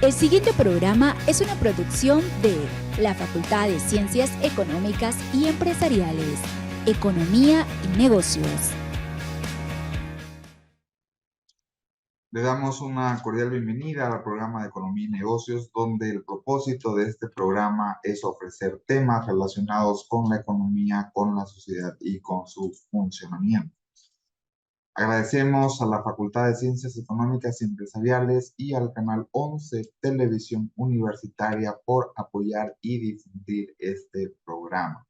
El siguiente programa es una producción de la Facultad de Ciencias Económicas y Empresariales, Economía y Negocios. Le damos una cordial bienvenida al programa de Economía y Negocios, donde el propósito de este programa es ofrecer temas relacionados con la economía, con la sociedad y con su funcionamiento. Agradecemos a la Facultad de Ciencias Económicas y Empresariales y al Canal 11 Televisión Universitaria por apoyar y difundir este programa.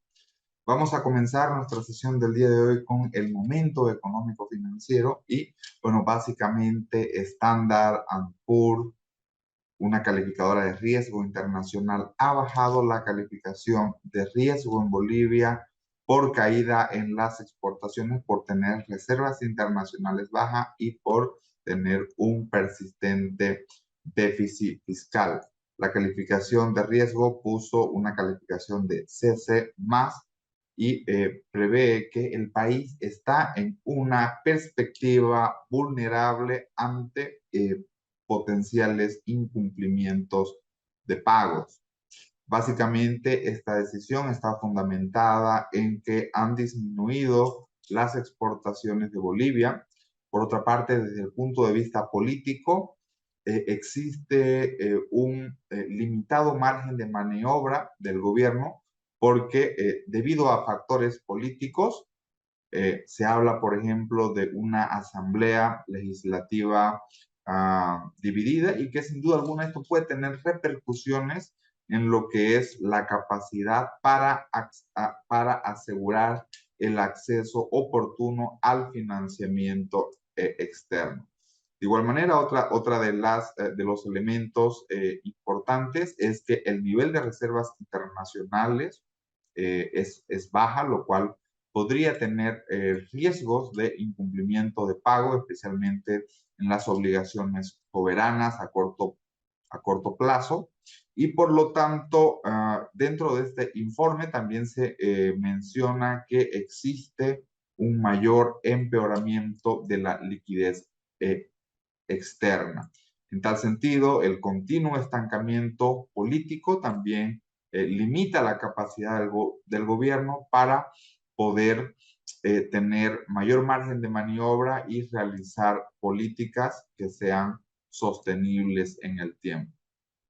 Vamos a comenzar nuestra sesión del día de hoy con el momento económico financiero y, bueno, básicamente Standard & Poor's, una calificadora de riesgo internacional, ha bajado la calificación de riesgo en Bolivia por caída en las exportaciones, por tener reservas internacionales bajas y por tener un persistente déficit fiscal. La calificación de riesgo puso una calificación de CC+, y prevé que el país está en una perspectiva vulnerable ante potenciales incumplimientos de pagos. Básicamente, esta decisión está fundamentada en que han disminuido las exportaciones de Bolivia. Por otra parte, desde el punto de vista político, existe un limitado margen de maniobra del gobierno porque debido a factores políticos, se habla, por ejemplo, de una asamblea legislativa dividida y que sin duda alguna esto puede tener repercusiones en lo que es la capacidad para asegurar el acceso oportuno al financiamiento externo. De igual manera, otra de los elementos importantes es que el nivel de reservas internacionales es baja, lo cual podría tener riesgos de incumplimiento de pago, especialmente en las obligaciones soberanas a corto plazo. Y por lo tanto, dentro de este informe también se menciona que existe un mayor empeoramiento de la liquidez externa. En tal sentido, el continuo estancamiento político también limita la capacidad del gobierno para poder tener mayor margen de maniobra y realizar políticas que sean sostenibles en el tiempo.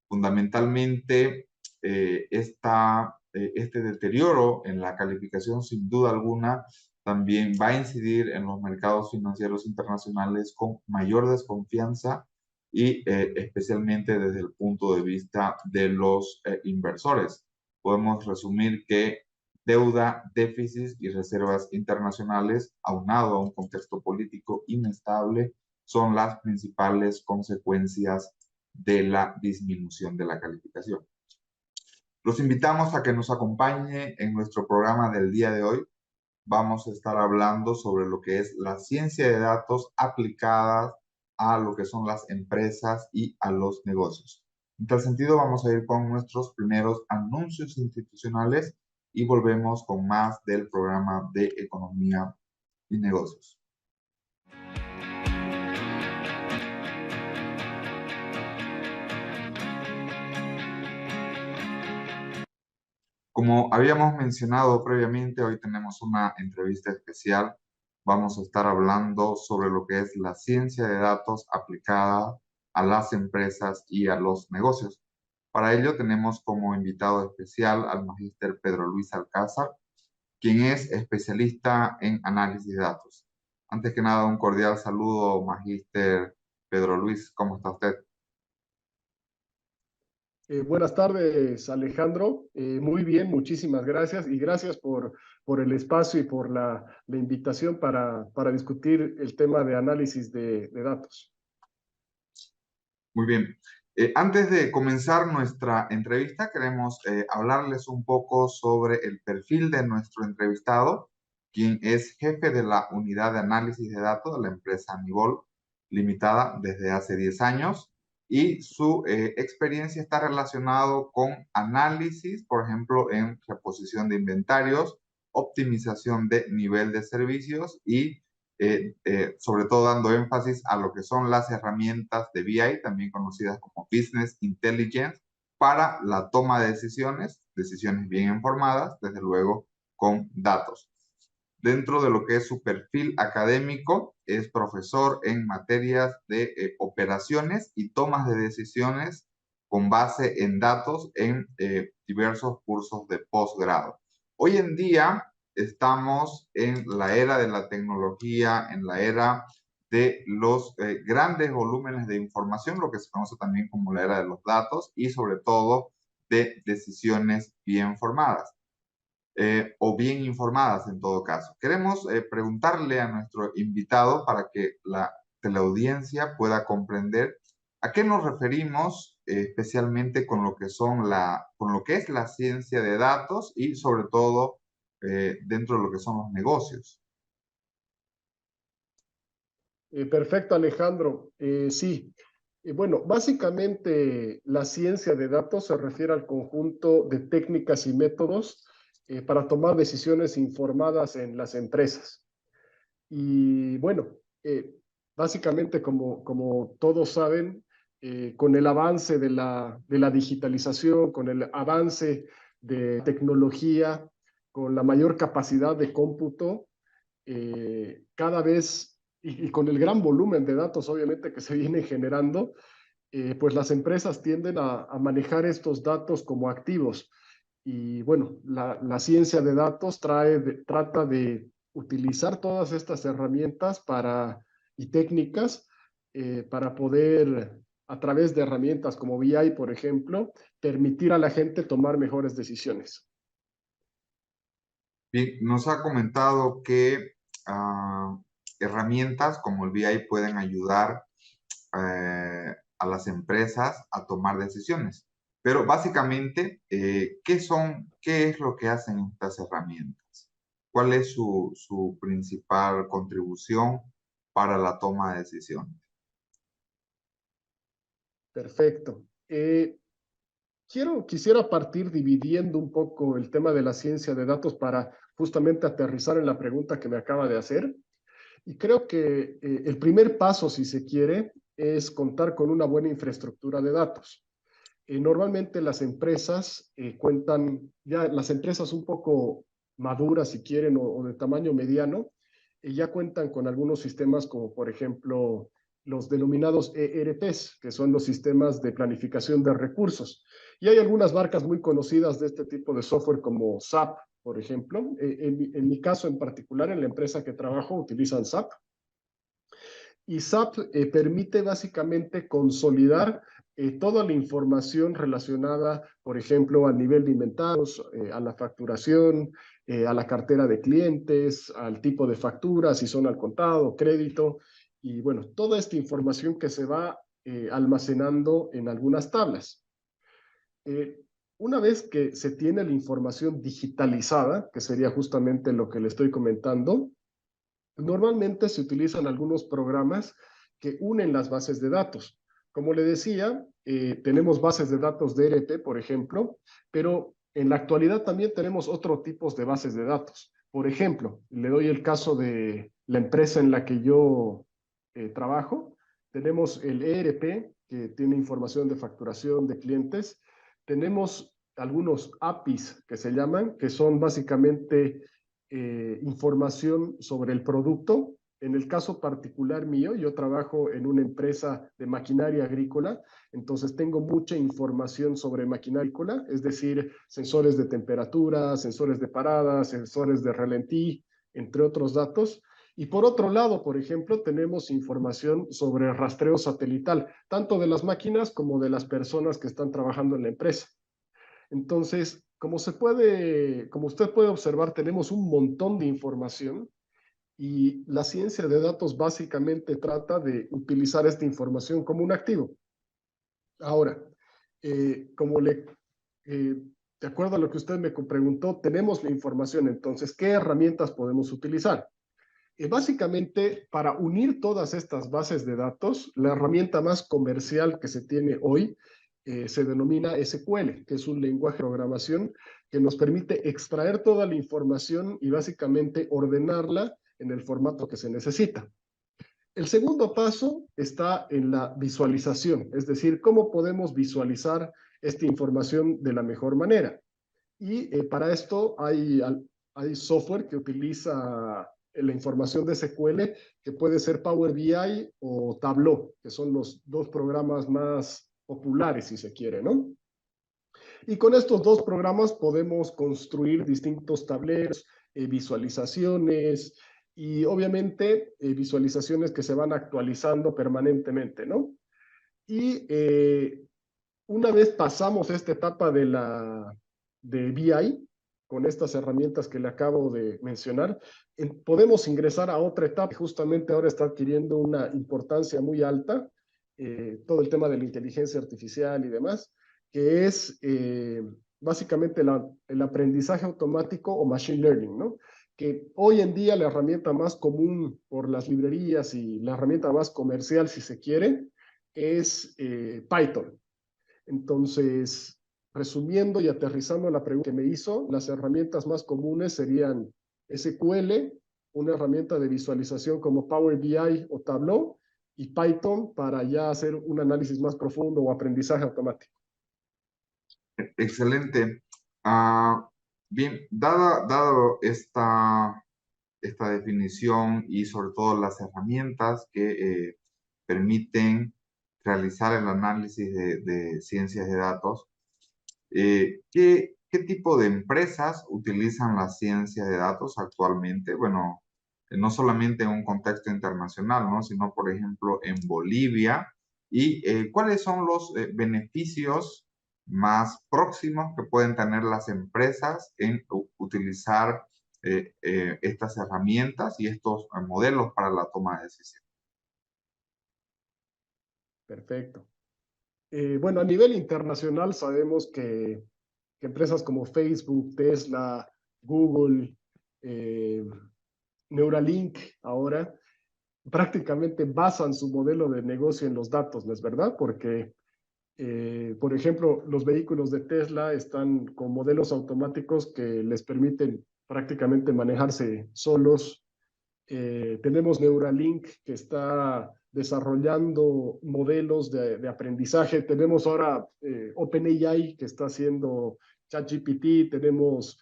Fundamentalmente, este deterioro en la calificación, sin duda alguna, también va a incidir en los mercados financieros internacionales con mayor desconfianza y especialmente desde el punto de vista de los inversores. Podemos resumir que deuda, déficits y reservas internacionales, aunado a un contexto político inestable, son las principales consecuencias de la disminución de la calificación. Los invitamos a que nos acompañe en nuestro programa del día de hoy. Vamos a estar hablando sobre lo que es la ciencia de datos aplicada a lo que son las empresas y a los negocios. En tal sentido, vamos a ir con nuestros primeros anuncios institucionales y volvemos con más del programa de Economía y Negocios. Como habíamos mencionado previamente, hoy tenemos una entrevista especial. Vamos a estar hablando sobre lo que es la ciencia de datos aplicada a las empresas y a los negocios. Para ello tenemos como invitado especial al magíster Pedro Luis Alcázar, quien es especialista en análisis de datos. Antes que nada, un cordial saludo, magíster Pedro Luis. ¿Cómo está usted? Buenas tardes, Alejandro. Muy bien, muchísimas gracias y gracias por el espacio y por la invitación para discutir el tema de análisis de datos. Muy bien. Antes de comenzar nuestra entrevista, queremos hablarles un poco sobre el perfil de nuestro entrevistado, quien es jefe de la unidad de análisis de datos de la empresa Nibol Limitada desde hace 10 años. Y su experiencia está relacionado con análisis, por ejemplo, en reposición de inventarios, optimización de nivel de servicios y sobre todo dando énfasis a lo que son las herramientas de BI, también conocidas como como Business Intelligence para la toma de decisiones bien informadas, desde luego con datos. Dentro de lo que es su perfil académico, es profesor en materias de operaciones y tomas de decisiones con base en datos en diversos cursos de posgrado. Hoy en día estamos en la era de la tecnología, en la era de los grandes volúmenes de información, lo que se conoce también como la era de los datos, y sobre todo de decisiones bien formadas. O bien informadas en todo caso. Queremos preguntarle a nuestro invitado para que la teleaudiencia pueda comprender a qué nos referimos especialmente con lo que es la ciencia de datos y sobre todo dentro de lo que son los negocios. Perfecto, Alejandro. Sí. Bueno, básicamente la ciencia de datos se refiere al conjunto de técnicas y métodos para tomar decisiones informadas en las empresas. Y bueno, básicamente como todos saben, con el avance de la digitalización, con el avance de tecnología, con la mayor capacidad de cómputo, cada vez, y con el gran volumen de datos obviamente que se viene generando, pues las empresas tienden a manejar estos datos como activos. Y bueno, la ciencia de datos trata de utilizar todas estas herramientas y técnicas para poder, a través de herramientas como BI, por ejemplo, permitir a la gente tomar mejores decisiones. Bien, nos ha comentado que herramientas como el BI pueden ayudar a las empresas a tomar decisiones. Pero básicamente, ¿qué es lo que hacen estas herramientas? ¿Cuál es su principal contribución para la toma de decisiones? Perfecto. Quisiera partir dividiendo un poco el tema de la ciencia de datos para justamente aterrizar en la pregunta que me acaba de hacer. Y creo que el primer paso, si se quiere, es contar con una buena infraestructura de datos. Normalmente las empresas las empresas un poco maduras, si quieren, o de tamaño mediano, ya cuentan con algunos sistemas como, por ejemplo, los denominados ERPs, que son los sistemas de planificación de recursos. Y hay algunas marcas muy conocidas de este tipo de software como SAP, por ejemplo. En mi caso en particular, en la empresa que trabajo, utilizan SAP. Y SAP permite básicamente consolidar toda la información relacionada, por ejemplo, a nivel de inventarios, a la facturación, a la cartera de clientes, al tipo de factura, si son al contado, crédito, y bueno, toda esta información que se va almacenando en algunas tablas. Una vez que se tiene la información digitalizada, que sería justamente lo que le estoy comentando, normalmente se utilizan algunos programas que unen las bases de datos. Como le decía, tenemos bases de datos de ERP, por ejemplo, pero en la actualidad también tenemos otros tipos de bases de datos. Por ejemplo, le doy el caso de la empresa en la que yo trabajo. Tenemos el ERP, que tiene información de facturación de clientes. Tenemos algunos APIs que se llaman, que son básicamente información sobre el producto. En el caso particular mío, yo trabajo en una empresa de maquinaria agrícola, entonces tengo mucha información sobre maquinaria agrícola, es decir, sensores de temperatura, sensores de parada, sensores de ralentí, entre otros datos. Y por otro lado, por ejemplo, tenemos información sobre rastreo satelital, tanto de las máquinas como de las personas que están trabajando en la empresa. Entonces, como usted puede observar, tenemos un montón de información y la ciencia de datos básicamente trata de utilizar esta información como un activo. Ahora, de acuerdo a lo que usted me preguntó, tenemos la información, entonces, ¿qué herramientas podemos utilizar? Básicamente, para unir todas estas bases de datos, la herramienta más comercial que se tiene hoy se denomina SQL, que es un lenguaje de programación que nos permite extraer toda la información y básicamente ordenarla en el formato que se necesita. El segundo paso está en la visualización, es decir, cómo podemos visualizar esta información de la mejor manera. Y para esto hay software que utiliza la información de SQL, que puede ser Power BI o Tableau, que son los dos programas más populares, si se quiere, ¿no? Y con estos dos programas podemos construir distintos tableros, visualizaciones y obviamente visualizaciones que se van actualizando permanentemente, ¿no? Y una vez pasamos esta etapa de BI, con estas herramientas que le acabo de mencionar, podemos ingresar a otra etapa que justamente ahora está adquiriendo una importancia muy alta, todo el tema de la inteligencia artificial y demás, que es básicamente el aprendizaje automático o machine learning, ¿no? Que hoy en día la herramienta más común por las librerías y la herramienta más comercial, si se quiere, es Python. Entonces, resumiendo y aterrizando la pregunta que me hizo, las herramientas más comunes serían SQL, una herramienta de visualización como Power BI o Tableau, y Python para ya hacer un análisis más profundo o aprendizaje automático. Excelente. Bien, dado esta definición y sobre todo las herramientas que permiten realizar el análisis de ciencias de datos, ¿qué tipo de empresas utilizan la ciencia de datos actualmente? Bueno, no solamente en un contexto internacional, ¿no? Sino, por ejemplo, en Bolivia. ¿Y cuáles son los beneficios más próximos que pueden tener las empresas en utilizar estas herramientas y estos modelos para la toma de decisiones? Perfecto. Bueno, a nivel internacional sabemos que empresas como Facebook, Tesla, Google, Neuralink ahora, prácticamente basan su modelo de negocio en los datos, ¿no es verdad? Porque, por ejemplo, los vehículos de Tesla están con modelos automáticos que les permiten prácticamente manejarse solos. Tenemos Neuralink que está desarrollando modelos de aprendizaje. Tenemos ahora OpenAI que está haciendo ChatGPT. Tenemos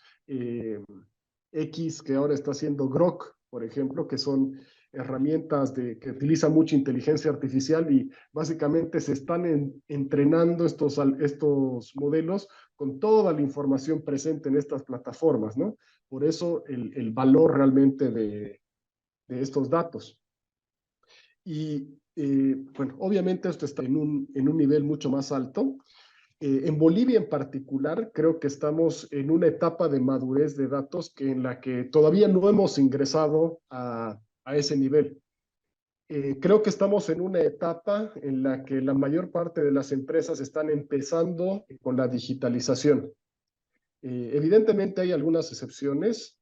X que ahora está haciendo Grok, por ejemplo, que son herramientas que utilizan mucha inteligencia artificial y básicamente se están entrenando estos modelos con toda la información presente en estas plataformas, ¿no? Por eso el valor realmente de estos datos. Y bueno, obviamente esto está en un nivel mucho más alto. En Bolivia en particular, creo que estamos en una etapa de madurez de datos en la que todavía no hemos ingresado a ese nivel. Creo que estamos en una etapa en la que la mayor parte de las empresas están empezando con la digitalización. Evidentemente hay algunas excepciones,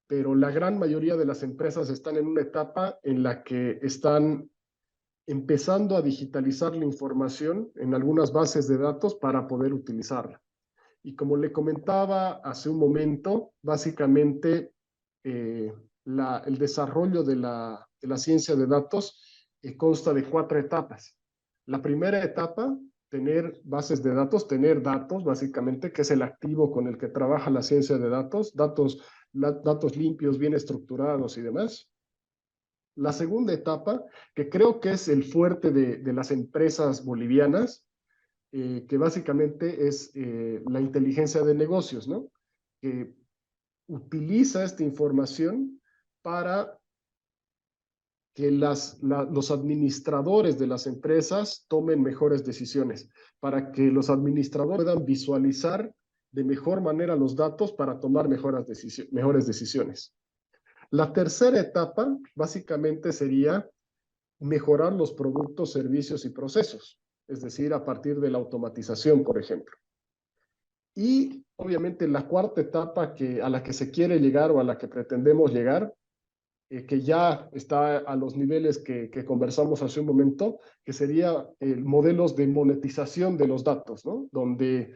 pero la gran mayoría de las empresas están en una etapa en la que están empezando a digitalizar la información en algunas bases de datos para poder utilizarla. Y como le comentaba hace un momento, básicamente el desarrollo de la ciencia de datos consta de 4 etapas. La primera etapa, tener bases de datos, tener datos, básicamente, que es el activo con el que trabaja la ciencia de datos, datos limpios, bien estructurados y demás. La segunda etapa, que creo que es el fuerte de las empresas bolivianas, que básicamente es la inteligencia de negocios, ¿no? Que utiliza esta información para que los administradores de las empresas tomen mejores decisiones, para que los administradores puedan visualizar de mejor manera los datos para tomar mejores decisiones. La tercera etapa básicamente sería mejorar los productos, servicios y procesos, es decir, a partir de la automatización, por ejemplo. Y obviamente la cuarta etapa a la que se quiere llegar o a la que pretendemos llegar, que ya está a los niveles que conversamos hace un momento, que sería modelos de monetización de los datos, ¿no? Donde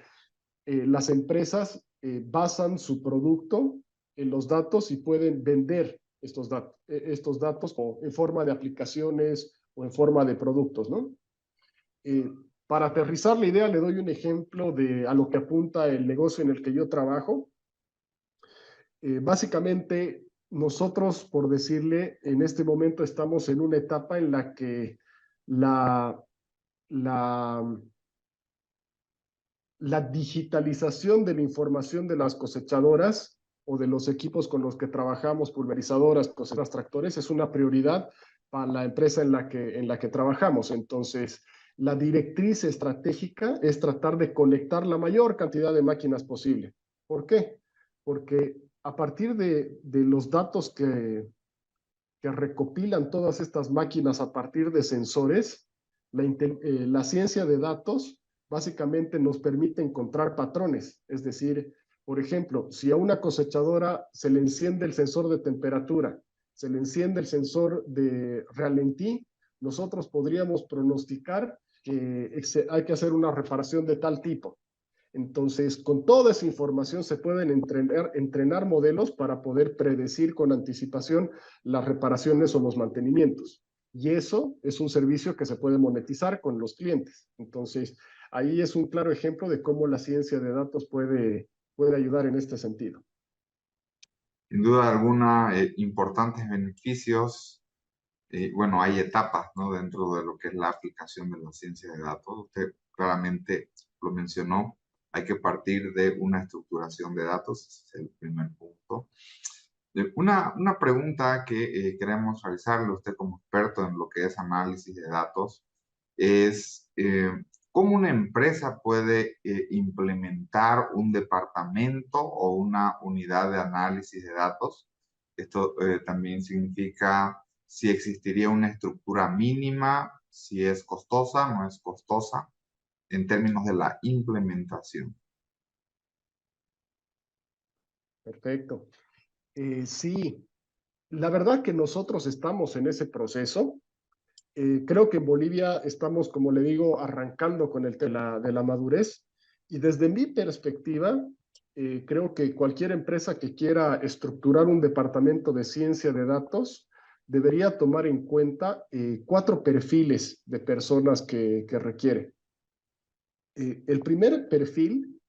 las empresas basan su producto en los datos y pueden vender estos datos o en forma de aplicaciones o en forma de productos, ¿no? Para aterrizar la idea, le doy un ejemplo a lo que apunta el negocio en el que yo trabajo. Básicamente, nosotros, por decirle, en este momento estamos en una etapa en la que la digitalización de la información de las cosechadoras o de los equipos con los que trabajamos, pulverizadoras, cosechadoras, tractores, es una prioridad para la empresa en la que trabajamos. Entonces, la directriz estratégica es tratar de conectar la mayor cantidad de máquinas posible. ¿Por qué? Porque a partir de los datos que recopilan todas estas máquinas a partir de sensores, la ciencia de datos básicamente nos permite encontrar patrones. Es decir, por ejemplo, si a una cosechadora se le enciende el sensor de temperatura, se le enciende el sensor de ralentí, nosotros podríamos pronosticar que hay que hacer una reparación de tal tipo. Entonces, con toda esa información se pueden entrenar modelos para poder predecir con anticipación las reparaciones o los mantenimientos. Y eso es un servicio que se puede monetizar con los clientes. Entonces, ahí es un claro ejemplo de cómo la ciencia de datos puede ayudar en este sentido. Sin duda alguna, importantes beneficios. Bueno, hay etapas, ¿no? Dentro de lo que es la aplicación de la ciencia de datos. Usted claramente lo mencionó. Hay que partir de una estructuración de datos, ese es el primer punto. Una pregunta que queremos realizarle a usted como experto en lo que es análisis de datos es ¿cómo una empresa puede implementar un departamento o una unidad de análisis de datos? Esto también significa si existiría una estructura mínima, si es costosa, no es costosa, en términos de la implementación. Perfecto. Sí, la verdad que nosotros estamos en ese proceso. Creo que en Bolivia estamos, como le digo, arrancando con el tema de la madurez. Y desde mi perspectiva, creo que cualquier empresa que quiera estructurar un departamento de ciencia de datos debería tomar en cuenta 4 perfiles de personas que requiere. El primer perfil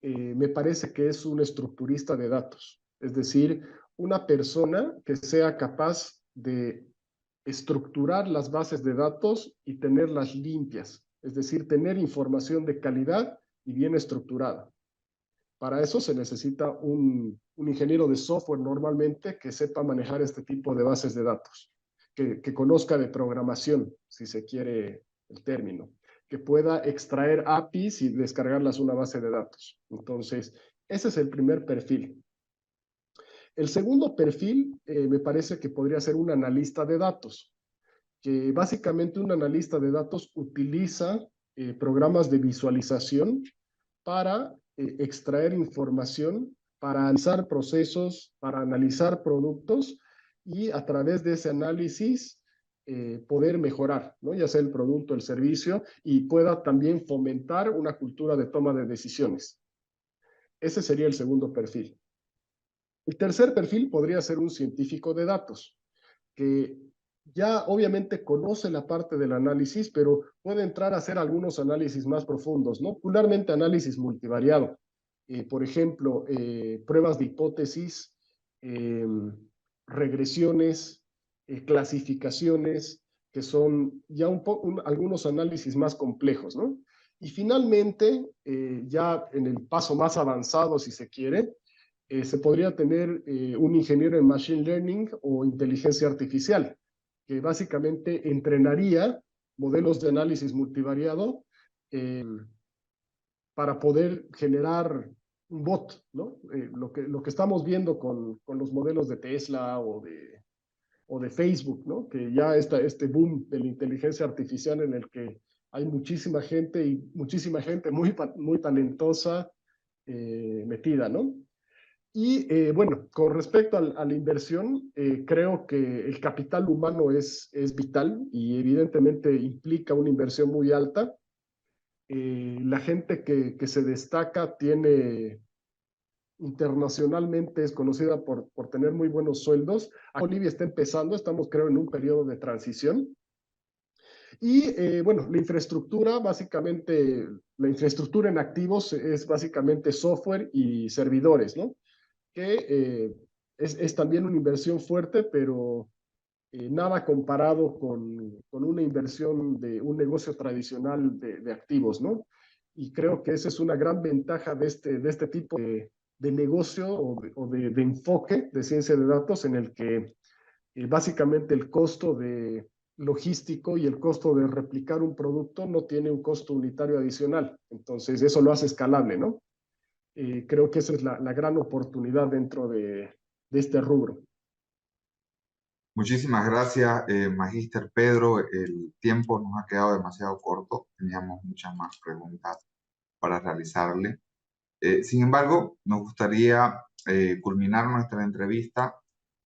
me parece que es un estructurista de datos, es decir, una persona que sea capaz de estructurar las bases de datos y tenerlas limpias, es decir, tener información de calidad y bien estructurada. Para eso se necesita un ingeniero de software normalmente que sepa manejar este tipo de bases de datos, que conozca de programación, si se quiere el término, que pueda extraer APIs y descargarlas a una base de datos. Entonces, ese es el primer perfil. El segundo perfil me parece que podría ser un analista de datos, que básicamente un analista de datos utiliza programas de visualización para extraer información, para analizar procesos, para analizar productos y a través de ese análisis poder mejorar, ¿no? Ya sea el producto, el servicio, y pueda también fomentar una cultura de toma de decisiones. Ese sería el segundo perfil. El tercer perfil podría ser un científico de datos, que ya obviamente conoce la parte del análisis, pero puede entrar a hacer algunos análisis más profundos, ¿no? Popularmente análisis multivariado. Por ejemplo, pruebas de hipótesis, regresiones, clasificaciones, que son ya algunos análisis más complejos, ¿no? Y finalmente, ya en el paso más avanzado, si se quiere, se podría tener un ingeniero en Machine Learning o inteligencia artificial, que básicamente entrenaría modelos de análisis multivariado para poder generar un bot, ¿no? Lo que estamos viendo con los modelos de Tesla o de Facebook, ¿no? Que ya está este boom de la inteligencia artificial en el que hay muchísima gente y muchísima gente muy talentosa metida, ¿no? Y bueno, con respecto a la inversión, creo que el capital humano es vital y evidentemente implica una inversión muy alta. La gente que se destaca tiene internacionalmente es conocida por tener muy buenos sueldos. Bolivia está empezando, estamos creo en un periodo de transición. Y bueno, la infraestructura, básicamente, la infraestructura en activos es básicamente software y servidores, ¿no? Que es también una inversión fuerte, pero nada comparado con una inversión de un negocio tradicional de activos, ¿no? Y creo que esa es una gran ventaja de este tipo de negocio o de enfoque de ciencia de datos en el que básicamente el costo de logístico y el costo de replicar un producto no tiene un costo unitario adicional. Entonces, eso lo hace escalable, ¿no? Creo que esa es la gran oportunidad dentro de este rubro. Muchísimas gracias, Magíster Pedro. El tiempo nos ha quedado demasiado corto. Teníamos muchas más preguntas para realizarle. Sin embargo, nos gustaría culminar nuestra entrevista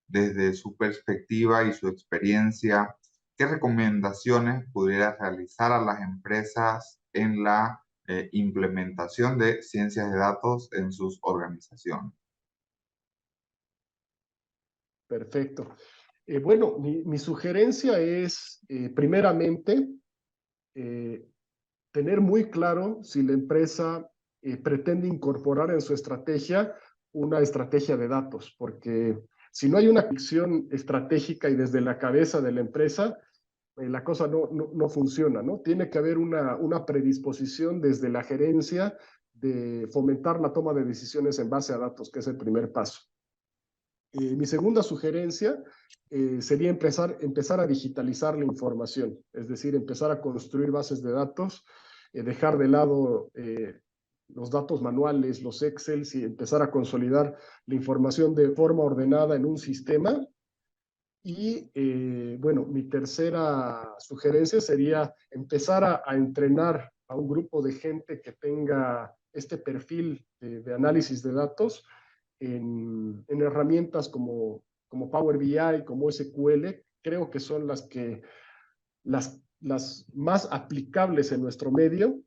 desde su perspectiva y su experiencia. ¿Qué recomendaciones pudiera realizar a las empresas en la implementación de ciencias de datos en sus organizaciones? Perfecto. Bueno, mi sugerencia es, primeramente, eh, tener muy claro si la empresa pretende incorporar en su estrategia una estrategia de datos, porque si no hay una visión estratégica y desde la cabeza de la empresa, la cosa no funciona, ¿no? Tiene que haber una predisposición desde la gerencia de fomentar la toma de decisiones en base a datos, que es el primer paso. Mi segunda sugerencia sería empezar a digitalizar la información, es decir, empezar a construir bases de datos, dejar de lado los datos manuales, los Excel, y empezar a consolidar la información de forma ordenada en un sistema. Y bueno, mi tercera sugerencia sería empezar a entrenar a un grupo de gente que tenga este perfil de análisis de datos en herramientas como Power BI, como SQL. Creo que son las más aplicables en nuestro medio,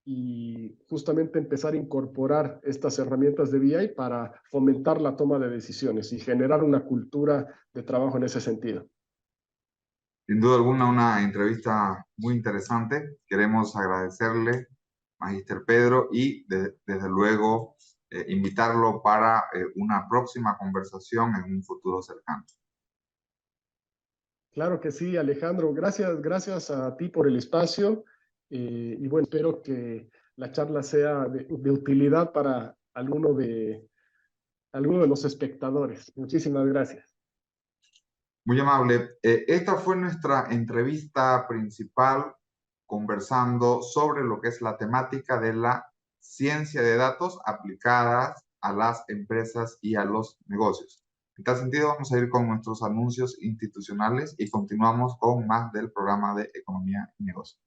y justamente empezar a incorporar estas herramientas de BI para fomentar la toma de decisiones y generar una cultura de trabajo en ese sentido. Sin duda alguna, una entrevista muy interesante. Queremos agradecerle, Magíster Pedro, y desde luego invitarlo para una próxima conversación en un futuro cercano. Claro que sí, Alejandro. Gracias a ti por el espacio. Y bueno, espero que la charla sea de utilidad para alguno de los espectadores. Muchísimas gracias. Muy amable. Esta fue nuestra entrevista principal conversando sobre lo que es la temática de la ciencia de datos aplicadas a las empresas y a los negocios. En tal sentido, vamos a ir con nuestros anuncios institucionales y continuamos con más del programa de Economía y Negocios.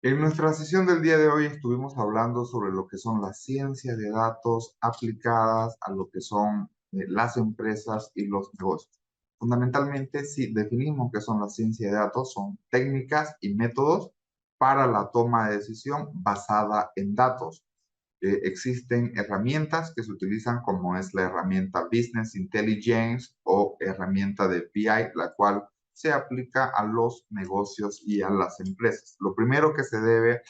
En nuestra sesión del día de hoy estuvimos hablando sobre lo que son las ciencias de datos aplicadas a lo que son las empresas y los negocios. Fundamentalmente, si definimos qué son las ciencias de datos, son técnicas y métodos para la toma de decisión basada en datos. Existen herramientas que se utilizan como es la herramienta Business Intelligence o herramienta de BI, la cual se aplica a los negocios y a las empresas. Lo primero que se debe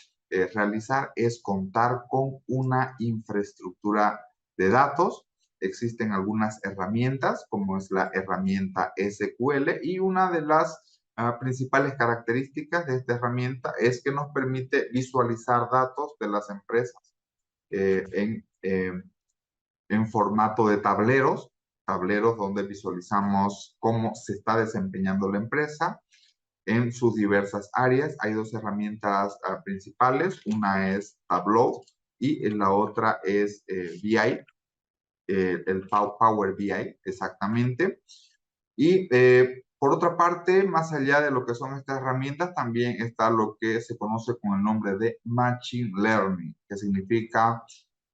realizar es contar con una infraestructura de datos. Existen algunas herramientas, como es la herramienta SQL, y una de las principales características de esta herramienta es que nos permite visualizar datos de las empresas en formato de tableros donde visualizamos cómo se está desempeñando la empresa en sus diversas áreas. Hay dos herramientas principales, una es Tableau y la otra es BI, el Power BI exactamente. Y por otra parte, más allá de lo que son estas herramientas, también está lo que se conoce con el nombre de Machine Learning, que significa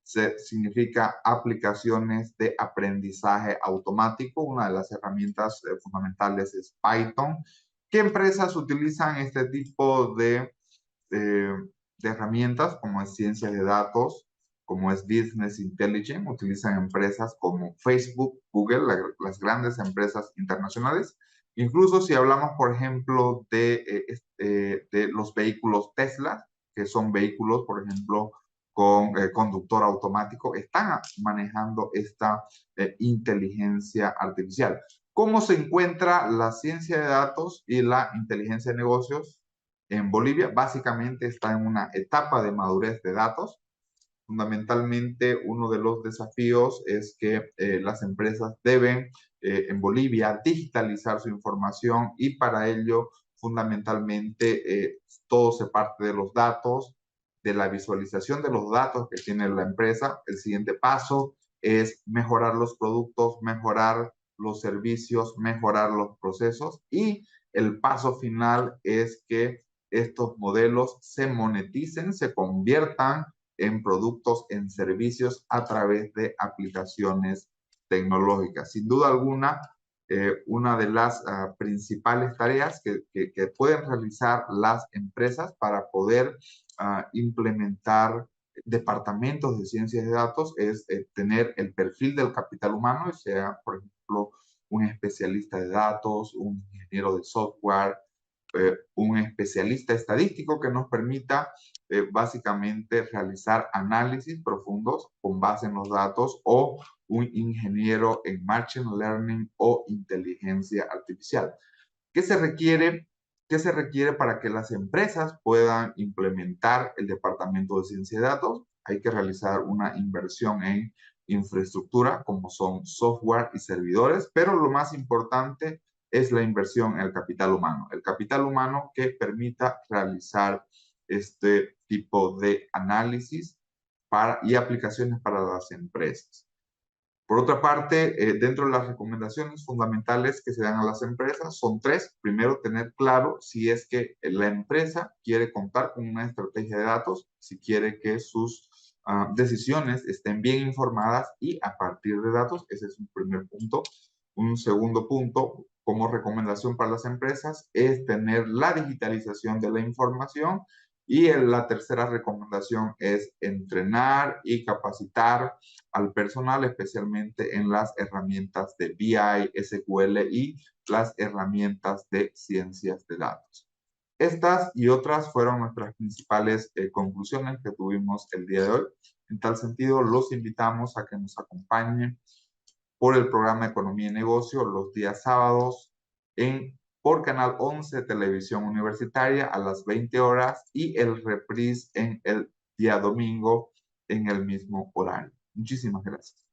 significa aplicaciones de aprendizaje automático. Una de las herramientas fundamentales es Python. ¿Qué empresas utilizan este tipo de herramientas, como es ciencia de datos, como es Business Intelligence? Utilizan empresas como Facebook, Google, las grandes empresas internacionales. Incluso si hablamos, por ejemplo, de los vehículos Tesla, que son vehículos, por ejemplo, con conductor automático, están manejando esta inteligencia artificial. ¿Cómo se encuentra la ciencia de datos y la inteligencia de negocios en Bolivia? Básicamente está en una etapa de madurez de datos. Fundamentalmente, uno de los desafíos es que las empresas deben en Bolivia digitalizar su información, y para ello fundamentalmente todo se parte de los datos, de la visualización de los datos que tiene la empresa. El siguiente paso es mejorar los productos, mejorar los servicios, mejorar los procesos, y el paso final es que estos modelos se moneticen, se conviertan en productos, en servicios a través de aplicaciones tecnológicas. Sin duda alguna, una de las principales tareas que pueden realizar las empresas para poder implementar departamentos de ciencias de datos es tener el perfil del capital humano, sea, por ejemplo, un especialista de datos, un ingeniero de software, un especialista estadístico que nos permita básicamente realizar análisis profundos con base en los datos, o un ingeniero en Machine Learning o inteligencia artificial. ¿Qué se requiere? ¿Qué se requiere para que las empresas puedan implementar el departamento de ciencia de datos? Hay que realizar una inversión en infraestructura, como son software y servidores, pero lo más importante es la inversión en el capital humano. El capital humano que permita realizar este tipo de análisis y aplicaciones para las empresas. Por otra parte, dentro de las recomendaciones fundamentales que se dan a las empresas son tres. Primero, tener claro si es que la empresa quiere contar con una estrategia de datos, si quiere que sus decisiones estén bien informadas y a partir de datos. Ese es un primer punto. Un segundo punto, como recomendación para las empresas, es tener la digitalización de la información. Y la tercera recomendación es entrenar y capacitar al personal, especialmente en las herramientas de BI, SQL y las herramientas de ciencias de datos. Estas y otras fueron nuestras principales conclusiones que tuvimos el día de hoy. En tal sentido, los invitamos a que nos acompañen por el programa Economía y Negocio los días sábados por Canal 11 Televisión Universitaria a las 20 horas, y el reprise en el día domingo en el mismo horario. Muchísimas gracias.